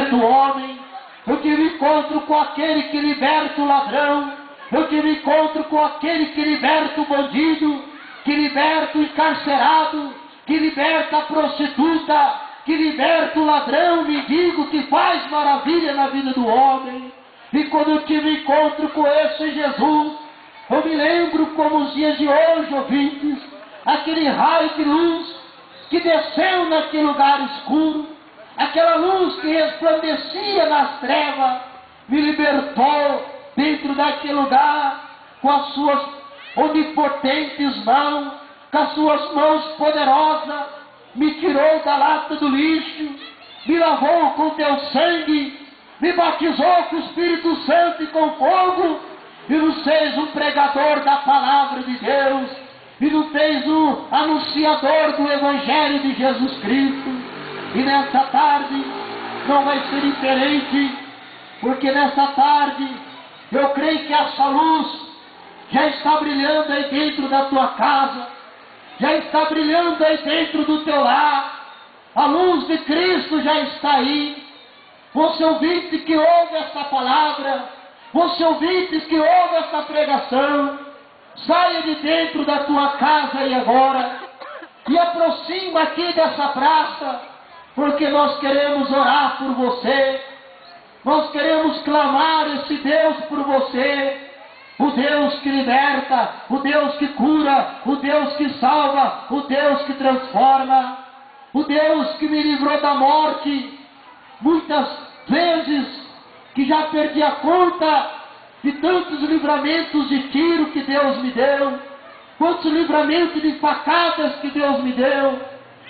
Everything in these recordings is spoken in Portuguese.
do homem. Eu tive encontro com aquele que liberta o ladrão. Eu tive encontro com aquele que liberta o bandido, que liberta o encarcerado, que liberta a prostituta, que liberta o ladrão, o mendigo, que faz maravilha na vida do homem. E quando eu tive encontro com esse Jesus, eu me lembro como os dias de hoje, ouvintes, aquele raio de luz que desceu naquele lugar escuro, aquela luz que resplandecia nas trevas, me libertou dentro daquele lugar, com as suas onipotentes mãos, com as suas mãos poderosas, me tirou da lata do lixo, me lavou com teu sangue, me batizou com o Espírito Santo e com fogo, e nos fez um pregador da palavra de Deus, e nos fez um anunciador do Evangelho de Jesus Cristo. E nessa tarde não vai ser diferente, porque nessa tarde eu creio que essa luz já está brilhando aí dentro da tua casa, já está brilhando aí dentro do teu lar, a luz de Cristo já está aí. Você ouvinte que ouve essa palavra, você ouvinte que ouve essa pregação, saia de dentro da tua casa e agora, e aproxima aqui dessa praça, porque nós queremos orar por você, nós queremos clamar esse Deus por você, o Deus que liberta, o Deus que cura, o Deus que salva, o Deus que transforma, o Deus que me livrou da morte, muitas vezes que já perdi a conta de tantos livramentos de tiro que Deus me deu, quantos livramentos de facadas que Deus me deu,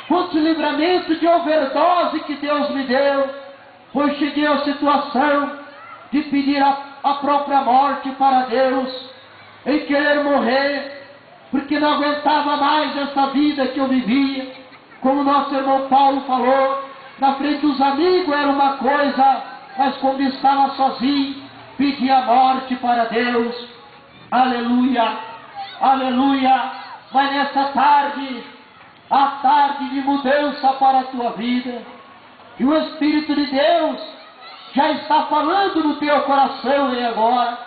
quantos livramentos de overdose que Deus me deu, pois cheguei à situação de pedir a própria morte para Deus, em querer morrer, porque não aguentava mais essa vida que eu vivia. Como nosso irmão Paulo falou, na frente dos amigos era uma coisa, mas quando estava sozinho, pedia a morte para Deus. Aleluia, aleluia. Mas nessa tarde, a tarde de mudança para a tua vida, e o Espírito de Deus já está falando no teu coração e agora.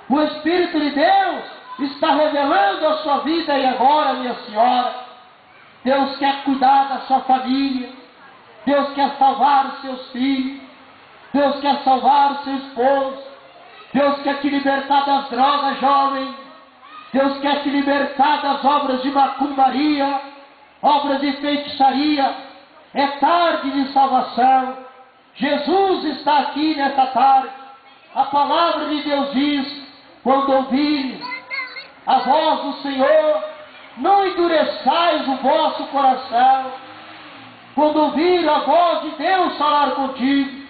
O Espírito de Deus está revelando a sua vida e agora, minha senhora. Deus quer cuidar da sua família, Deus quer salvar os seus filhos, Deus quer salvar o seu esposo, Deus quer te libertar das drogas, jovem, Deus quer te libertar das obras de macumbaria, obras de feitiçaria. É tarde de salvação. Jesus está aqui nesta tarde. A palavra de Deus diz: quando ouvires a voz do Senhor, não endureçais o vosso coração. Quando ouvir a voz de Deus falar contigo,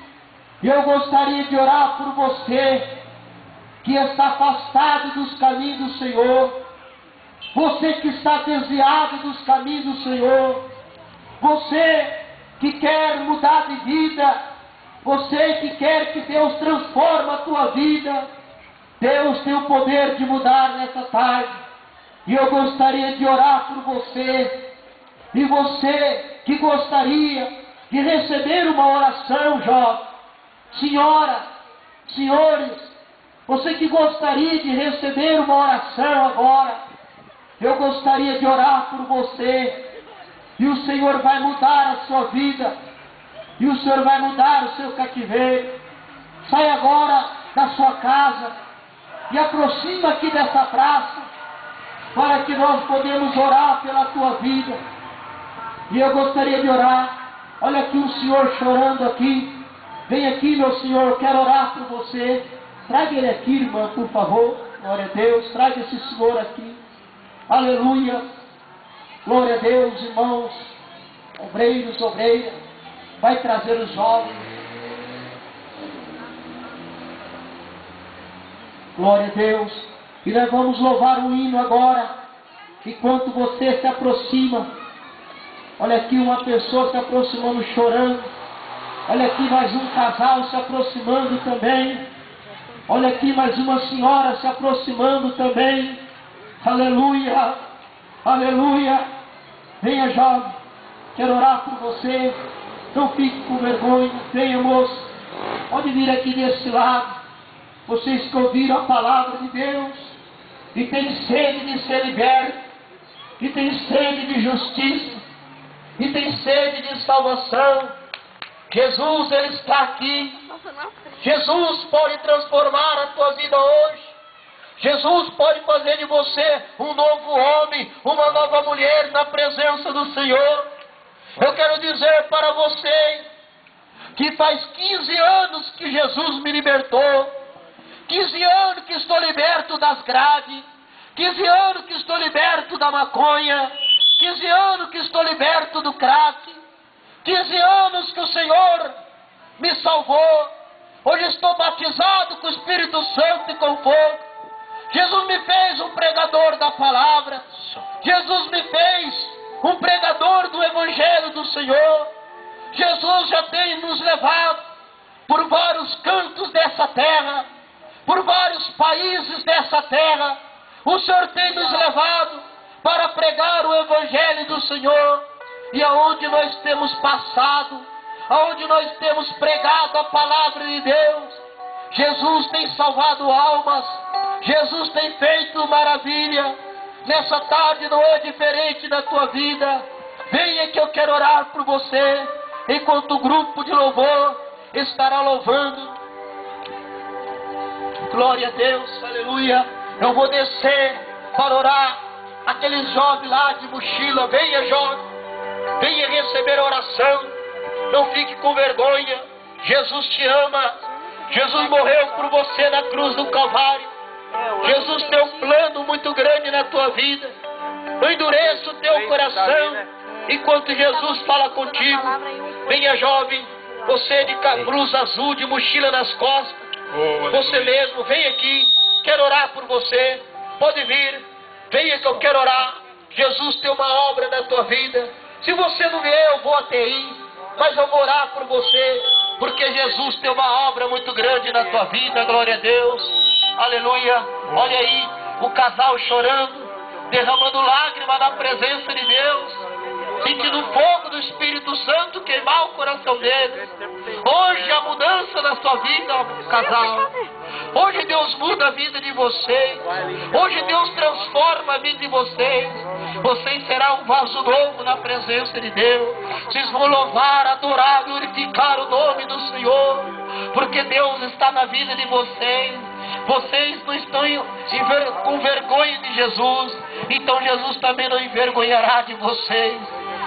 eu gostaria de orar por você que está afastado dos caminhos do Senhor, você que está desviado dos caminhos do Senhor, você que quer mudar de vida, você que quer que Deus transforme a tua vida. Deus tem o poder de mudar nessa tarde, e eu gostaria de orar por você. E você que gostaria de receber uma oração, jovem, senhora, senhores, você que gostaria de receber uma oração agora, eu gostaria de orar por você, e o Senhor vai mudar a sua vida, e o Senhor vai mudar o seu cativeiro. Sai agora da sua casa e aproxima aqui dessa praça, para que nós podemos orar pela tua vida. E eu gostaria de orar. Olha aqui um senhor chorando aqui. Vem aqui, meu senhor, eu quero orar por você. Traga ele aqui, irmã, por favor. Glória a Deus, traga esse senhor aqui. Aleluia. Glória a Deus, irmãos, obreiros, obreiras. Vai trazer os jovens. Glória a Deus. E nós vamos louvar um hino agora, enquanto você se aproxima. Olha aqui uma pessoa se aproximando chorando. Olha aqui mais um casal se aproximando também. Olha aqui mais uma senhora se aproximando também. Aleluia, aleluia. Venha, jovem, quero orar por você. Não fique com vergonha. Venha, moço. Pode vir aqui desse lado. Vocês que ouviram a palavra de Deus e têm sede de ser libertos, e têm sede de justiça, e têm sede de salvação. Jesus, Ele está aqui. Jesus pode transformar a tua vida hoje. Jesus pode fazer de você um novo homem, uma nova mulher na presença do Senhor. Eu quero dizer para você que faz 15 anos que Jesus me libertou, 15 anos que estou liberto das grades, 15 anos que estou liberto da maconha, 15 anos que estou liberto do crack, 15 anos que o Senhor me salvou. Hoje estou batizado com o Espírito Santo e com fogo. Jesus me fez um pregador da palavra. Jesus me fez um pregador do Evangelho do Senhor. Jesus já tem nos levado por vários cantos dessa terra, por vários países dessa terra. O Senhor tem nos levado para pregar o Evangelho do Senhor. E aonde nós temos passado, aonde nós temos pregado a palavra de Deus, Jesus tem salvado almas. Jesus tem feito maravilha. Nessa tarde não é diferente da tua vida. Venha que eu quero orar por você, enquanto o grupo de louvor estará louvando. Glória a Deus, aleluia. Eu vou descer para orar. Aqueles jovens lá de mochila, venha jovem, venha receber a oração. Não fique com vergonha. Jesus te ama. Jesus morreu por você na cruz do Calvário. Jesus tem um plano muito grande na tua vida. Não endureça o teu coração enquanto Jesus fala contigo. Venha jovem, você de blusa azul, de mochila nas costas, você mesmo, vem aqui, quero orar por você. Pode vir, venha que eu quero orar. Jesus tem uma obra na tua vida. Se você não vier, eu vou até aí, mas eu vou orar por você, porque Jesus tem uma obra muito grande na tua vida. Glória a Deus. Aleluia. Olha aí o casal chorando, derramando lágrima na presença de Deus, sentindo o fogo do Espírito Santo queimar o coração deles. Hoje a mudança na sua vida, casal. Hoje Deus muda a vida de vocês. Hoje Deus transforma a vida de vocês. Vocês serão um vaso novo na presença de Deus. Vocês vão louvar, adorar, glorificar o nome do Senhor, porque Deus está na vida de vocês. Vocês não estão com vergonha de Jesus, então Jesus também não envergonhará de vocês.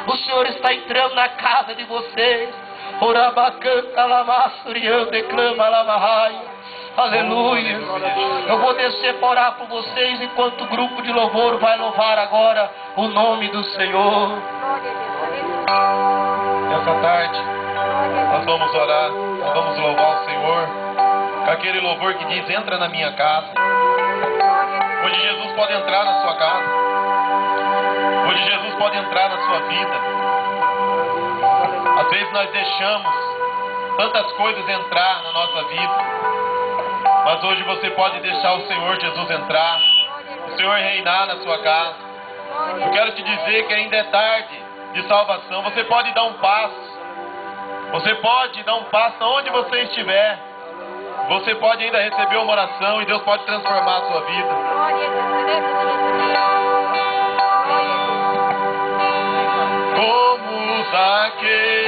O Senhor está entrando na casa de vocês. Aleluia. Eu vou descer para orar por vocês, enquanto o grupo de louvor vai louvar agora o nome do Senhor. Nessa tarde nós vamos orar, nós vamos louvar o Senhor com aquele louvor que diz: entra na minha casa. Hoje Jesus pode entrar na sua casa. Hoje Jesus pode entrar na sua vida. Às vezes nós deixamos tantas coisas entrar na nossa vida, mas hoje você pode deixar o Senhor Jesus entrar, o Senhor reinar na sua casa. Eu quero te dizer que ainda é tarde de salvação. Você pode dar um passo. Você pode dar um passo onde você estiver. Você pode ainda receber uma oração e Deus pode transformar a sua vida. Como Zaqueu.